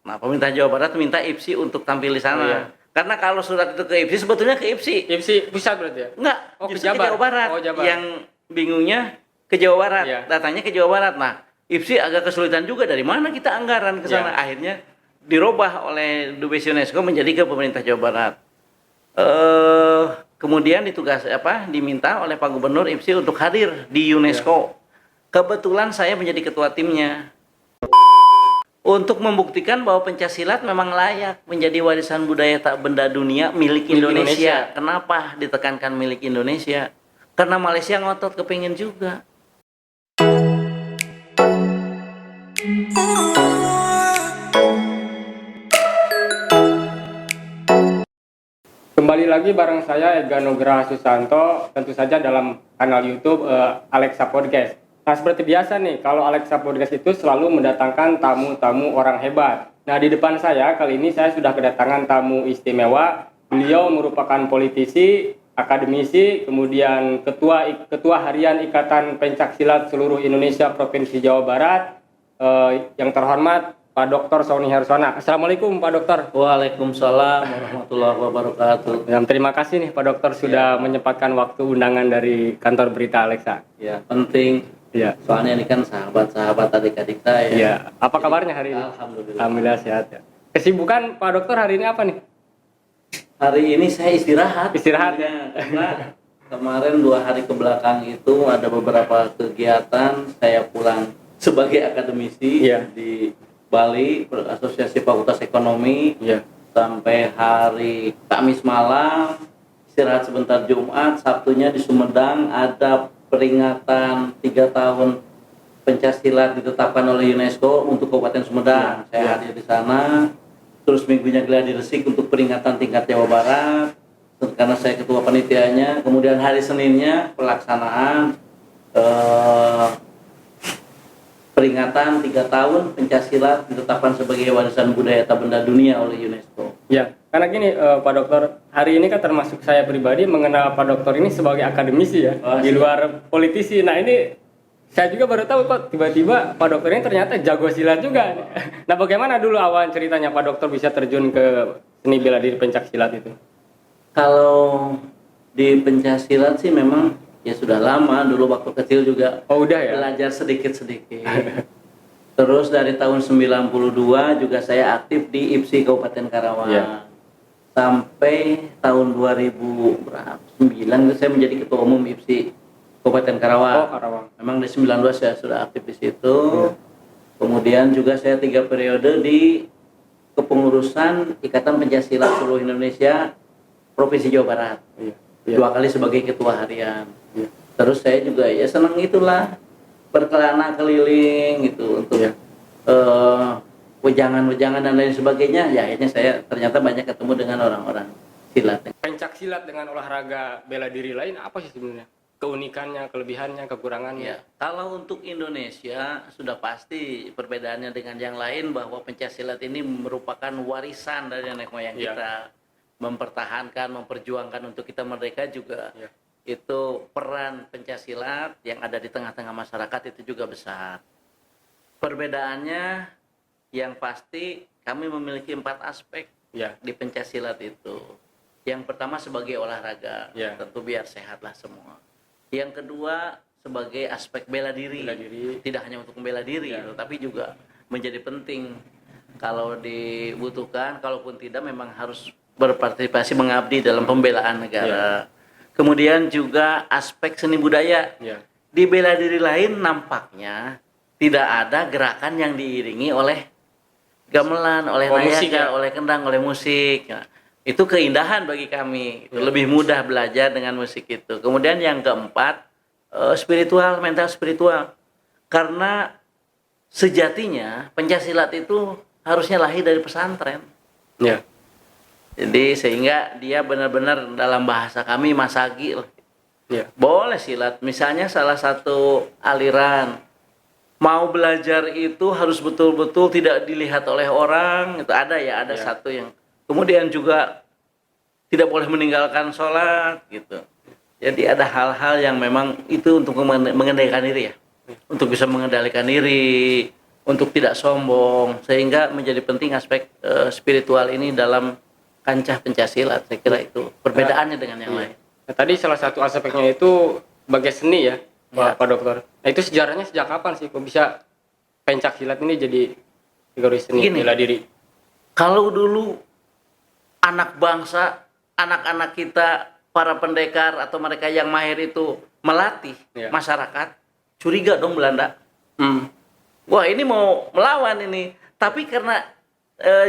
Nah, pemerintah Jawa Barat minta IPSI untuk tampil di sana. Oh, iya. Karena kalau surat itu ke IPSI, sebetulnya ke IPSI. IPSI pusat berarti ya? Enggak, Oh, ke justru ke Jabar. Jawa Barat. Oh, Jabar. Yang bingungnya ke Jawa Barat. Iya. Datanya ke Jawa Barat. Nah, IPSI agak kesulitan juga dari mana kita anggaran ke sana. Iya. Akhirnya dirubah oleh Dubes UNESCO menjadi ke pemerintah Jawa Barat. Kemudian diminta oleh Pak Gubernur IPSI untuk hadir di UNESCO. Kebetulan saya menjadi ketua timnya. Untuk membuktikan bahwa pencaksilat memang layak menjadi warisan budaya tak benda dunia milik Indonesia. Kenapa ditekankan milik Indonesia? Karena Malaysia ngotot kepingin juga. Kembali lagi bareng saya Ega Nugraha Susanto, tentu saja dalam kanal YouTube Alexa Podcast. Nah, seperti biasa nih, kalau Alexa Podcast itu selalu mendatangkan tamu-tamu orang hebat. Nah, di depan saya kali ini saya sudah kedatangan tamu istimewa. Beliau merupakan politisi, akademisi, kemudian ketua harian Ikatan Pencaksilat Seluruh Indonesia Provinsi Jawa Barat, yang terhormat Pak Dr. Sony Hersona. Assalamualaikum Pak Dokter. Waalaikumsalam warahmatullahi wabarakatuh. Terima kasih nih Pak Dokter sudah menyempatkan waktu undangan dari kantor berita Alexa. Ya, penting. Ya. Soalnya ini kan sahabat-sahabat adik-adik saya. Iya. Apa kabarnya hari ini? Alhamdulillah. Alhamdulillah sehat ya. Kesibukan Pak Dokter hari ini apa nih? Hari ini saya istirahat. Istirahat ya. Karena kemarin 2 hari ke belakang itu ada beberapa kegiatan. Saya pulang sebagai akademisi di Bali, Asosiasi Fakultas Ekonomi. Sampai hari Kamis malam, istirahat sebentar Jumat, Sabtunya di Sumedang ada peringatan 3 tahun Pencaksilat ditetapkan oleh UNESCO untuk Kabupaten Sumedang. Saya hadir di sana. Terus minggunya gladi resik untuk peringatan tingkat Jawa Barat karena saya ketua panitianya. Kemudian hari Seninnya pelaksanaan peringatan 3 tahun Pencaksilat ditetapkan sebagai warisan budaya tak benda dunia oleh UNESCO. Ya, karena gini Pak Dokter, hari ini kan termasuk saya pribadi mengenal Pak Dokter ini sebagai akademisi ya, di luar politisi. Nah ini saya juga baru tahu kok tiba-tiba Pak Dokter ini ternyata jago silat juga. Nah bagaimana dulu awal ceritanya Pak Dokter bisa terjun ke seni bela diri pencaksilat itu? Kalau di pencaksilat sih memang ya sudah lama, dulu waktu kecil juga udah ya? Belajar sedikit-sedikit. Terus dari tahun 92 juga saya aktif di IPSI Kabupaten Karawang. Sampai tahun 2009 saya menjadi ketua umum IPSI Kabupaten Karawang. Karawang. Memang di 19 saya sudah aktif di situ. Kemudian juga saya 3 periode di kepengurusan Ikatan Pencaksilat Seluruh Indonesia Provinsi Jawa Barat. 2 kali sebagai ketua harian. Terus saya juga ya senang itulah berkelana keliling gitu untuk wejangan-wejangan dan lain sebagainya. Ya akhirnya saya ternyata banyak ketemu dengan orang-orang silat. Pencaksilat dengan olahraga bela diri lain apa sih sebenarnya? Keunikannya, kelebihannya, kekurangannya? Ya, kalau untuk Indonesia sudah pasti perbedaannya dengan yang lain bahwa pencaksilat ini merupakan warisan dari nenek moyang kita. Mempertahankan, memperjuangkan untuk kita merdeka juga. Itu peran pencaksilat yang ada di tengah-tengah masyarakat itu juga besar. Perbedaannya yang pasti kami memiliki 4 aspek di pencaksilat itu. Yang pertama sebagai olahraga, tentu biar sehatlah semua. Yang kedua sebagai aspek bela diri. Tidak hanya untuk membela diri, tapi juga menjadi penting kalau dibutuhkan, kalaupun tidak memang harus berpartisipasi mengabdi dalam pembelaan negara. Kemudian juga aspek seni budaya. Di bela diri lain nampaknya tidak ada gerakan yang diiringi oleh gamelan, oleh nayaga, oleh kendang, oleh musik. Nah, itu keindahan bagi kami. Lebih mudah belajar dengan musik itu. Kemudian yang keempat, spiritual, mental spiritual. Karena sejatinya pencaksilat itu harusnya lahir dari pesantren. Jadi sehingga dia benar-benar dalam bahasa kami masagi lah. Boleh silat, misalnya salah satu aliran mau belajar itu harus betul-betul tidak dilihat oleh orang, itu ada satu yang kemudian juga tidak boleh meninggalkan sholat gitu. Jadi ada hal-hal yang memang itu untuk mengendalikan diri ya, untuk bisa mengendalikan diri, untuk tidak sombong, sehingga menjadi penting aspek spiritual ini dalam kancah pencaksilat. Saya kira itu perbedaannya dengan yang lain. Nah, tadi salah satu aspeknya itu sebagai seni ya, Pak Dokter. Nah itu sejarahnya sejak kapan sih kok bisa pencaksilat ini jadi kategori seni bela diri? Kalau dulu anak bangsa, anak-anak kita, para pendekar atau mereka yang mahir itu melatih masyarakat, curiga dong Belanda. Wah ini mau melawan ini, tapi karena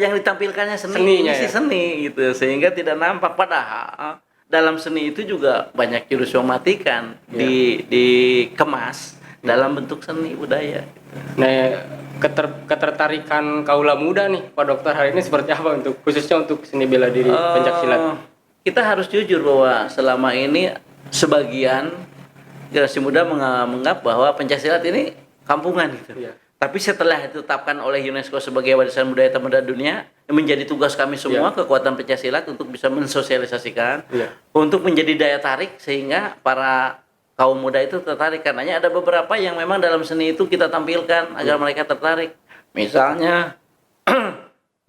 yang ditampilkannya seni gitu, sehingga tidak nampak. Padahal dalam seni itu juga banyak jurus mematikan dikemas dalam bentuk seni budaya. Nah, ketertarikan kaula muda nih Pak Dokter hari ini seperti apa untuk khususnya untuk seni bela diri pencaksilat? Kita harus jujur bahwa selama ini sebagian generasi muda menganggap bahwa pencaksilat ini kampungan gitu. Tapi setelah ditetapkan oleh UNESCO sebagai warisan budaya tak benda dunia, menjadi tugas kami semua kekuatan pencaksilat untuk bisa mensosialisasikan, untuk menjadi daya tarik sehingga para kaum muda itu tertarik. Karenanya ada beberapa yang memang dalam seni itu kita tampilkan agar mereka tertarik. Misalnya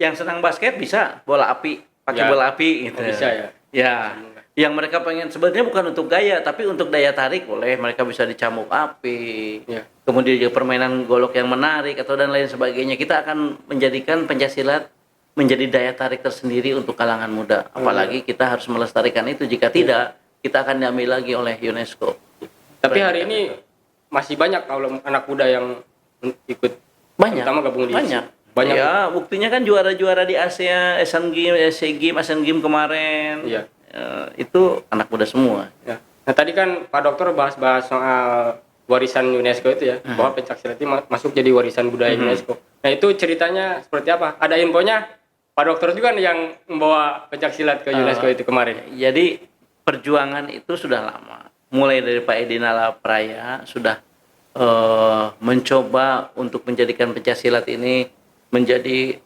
yang senang basket bisa bola api, pakai bola api gitu. Bisa ya. Ya. Yang mereka pengen sebenarnya bukan untuk gaya tapi untuk daya tarik, boleh mereka bisa dicambuk api. Kemudian juga permainan golok yang menarik atau dan lain sebagainya. Kita akan menjadikan pencaksilat menjadi daya tarik tersendiri untuk kalangan muda. Apalagi kita harus melestarikan itu. Jika tidak, kita akan diambil lagi oleh UNESCO. Tapi hari ini masih banyak kalau anak muda yang ikut terutama gabung di banyak. Ya, buktinya kan juara-juara di Asia, Asian Games kemarin. Itu anak muda semua. Nah tadi kan Pak Dokter bahas soal warisan UNESCO itu ya, bahwa pencaksilat itu masuk jadi warisan budaya UNESCO. Nah itu ceritanya seperti apa? Ada infonya Pak Dokter juga nih yang membawa pencaksilat ke UNESCO itu kemarin. Jadi perjuangan itu sudah lama. Mulai dari Pak Edi Nalapraya sudah mencoba untuk menjadikan pencaksilat ini menjadi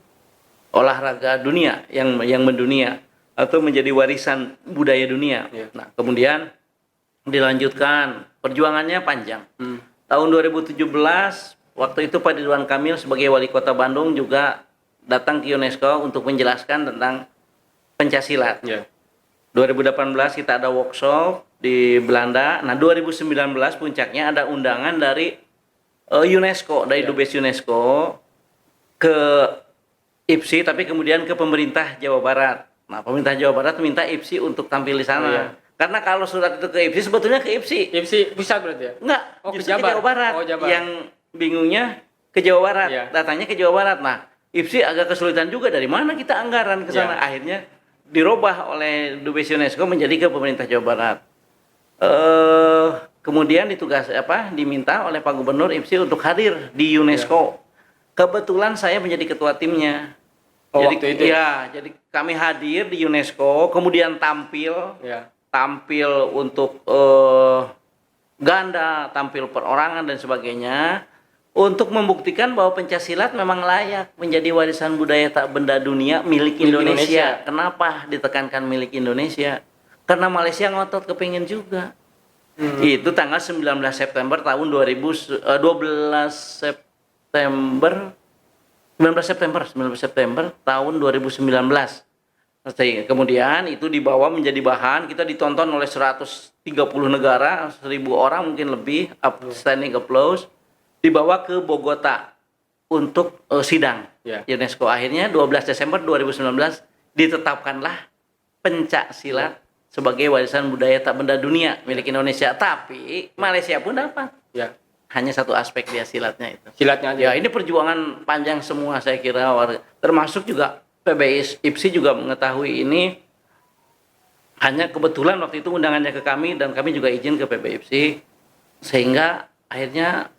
olahraga dunia yang mendunia atau menjadi warisan budaya dunia. Nah, kemudian dilanjutkan, perjuangannya panjang. Tahun 2017, waktu itu Pak Ridwan Kamil sebagai wali kota Bandung juga datang ke UNESCO untuk menjelaskan tentang pencaksilat. 2018 kita ada workshop di Belanda. Nah, 2019 puncaknya ada undangan dari UNESCO, dari Dubes UNESCO ke IPSI, tapi kemudian ke pemerintah Jawa Barat. Nah, pemerintah Jawa Barat minta IPSI untuk tampil di sana. Karena kalau surat itu ke IPSI, sebetulnya ke IPSI. IPSI pusat berarti ya? Enggak, justru ke Jawa Barat. Yang bingungnya ke Jawa Barat, datanya ke Jawa Barat. Nah, IPSI agak kesulitan juga dari mana kita anggaran ke sana. Akhirnya dirubah oleh Dubes UNESCO menjadi ke pemerintah Jawa Barat. Kemudian diminta oleh Pak Gubernur IPSI untuk hadir di UNESCO. Kebetulan saya menjadi ketua timnya. Jadi kami hadir di UNESCO, kemudian tampil untuk ganda, tampil perorangan dan sebagainya, untuk membuktikan bahwa pencaksilat memang layak menjadi warisan budaya tak benda dunia milik Indonesia. Kenapa ditekankan milik Indonesia? Karena Malaysia ngotot kepingin juga. Itu tanggal 19 September tahun 19 September tahun 2019. Kemudian itu dibawa menjadi bahan, kita ditonton oleh 130 negara, 1.000 orang mungkin lebih, standing applause, dibawa ke Bogota untuk sidang UNESCO. Akhirnya 12 Desember 2019 ditetapkanlah pencaksilat sebagai warisan budaya tak benda dunia milik Indonesia. Tapi Malaysia pun dapat. Hanya satu aspek dia silatnya itu. Silatnya aja. Ya, ini perjuangan panjang semua saya kira, termasuk juga PBI IPSI juga mengetahui ini. Hanya kebetulan waktu itu undangannya ke kami dan kami juga izin ke PBI IPSI, sehingga akhirnya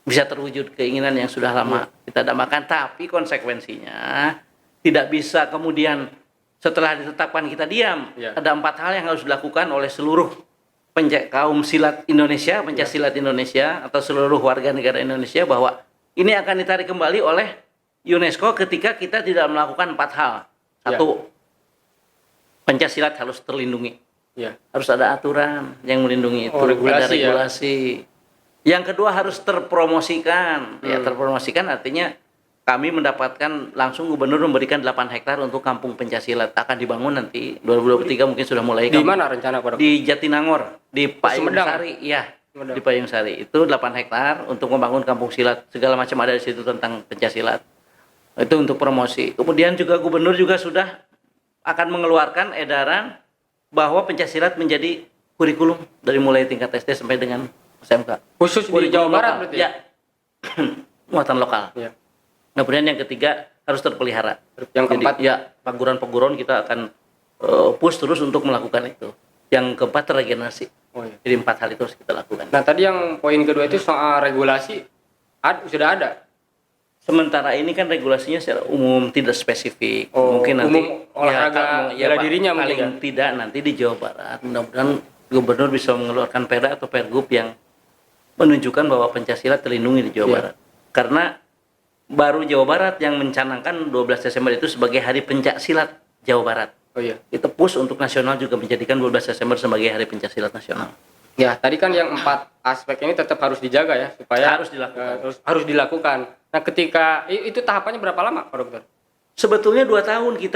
bisa terwujud keinginan yang sudah lama kita dambakan. Tapi konsekuensinya tidak bisa kemudian setelah ditetapkan kita diam. Ada 4 hal yang harus dilakukan oleh seluruh kaum silat Indonesia, pencaksilat Indonesia atau seluruh warga negara Indonesia, bahwa ini akan ditarik kembali oleh UNESCO ketika kita tidak melakukan 4 hal. 1, pencaksilat harus terlindungi. Harus ada aturan yang melindungi itu, ada regulasi. Yang kedua harus terpromosikan. Ya, terpromosikan artinya kami mendapatkan langsung gubernur memberikan 8 hektar untuk kampung pencaksilat, akan dibangun nanti 2023 mungkin sudah mulai. Di mana rencana Pak Dokter? Di Jatinangor, di Payung Sumedang? Sari, ya. Di Payung Sari itu 8 hektar untuk membangun kampung silat, segala macam ada di situ tentang pencaksilat. Itu untuk promosi. Kemudian juga gubernur juga sudah akan mengeluarkan edaran bahwa pencaksilat menjadi kurikulum dari mulai tingkat SD sampai dengan SMK. Khusus di Jawa Barat berarti ya? Muatan lokal. Ya. Kemudian yang ketiga harus terpelihara. Yang keempat, ya paguran-paguran kita akan push terus untuk melakukan itu. Yang keempat regenerasi. iya. Jadi 4 hal itu harus kita lakukan. Nah tadi yang poin kedua itu soal regulasi sudah ada. Sementara ini kan regulasinya secara umum tidak spesifik. Mungkin nanti umum olahraga bela dirinya paling mungkin. tidak nanti di Jawa Barat. Mudah-mudahan gubernur bisa mengeluarkan perda atau pergub yang menunjukkan bahwa Pancasila terlindungi di Jawa Barat. Karena baru Jawa Barat yang mencanangkan 12 Desember itu sebagai Hari Pencaksilat Jawa Barat. Oh iya. Kita push untuk nasional juga menjadikan 12 Desember sebagai Hari Pencaksilat Nasional. Ya, tadi kan yang 4 aspek ini tetap harus dijaga ya supaya Harus dilakukan. harus dilakukan. Nah, ketika itu tahapannya berapa lama, Pak Dokter? Sebetulnya 2 tahun kita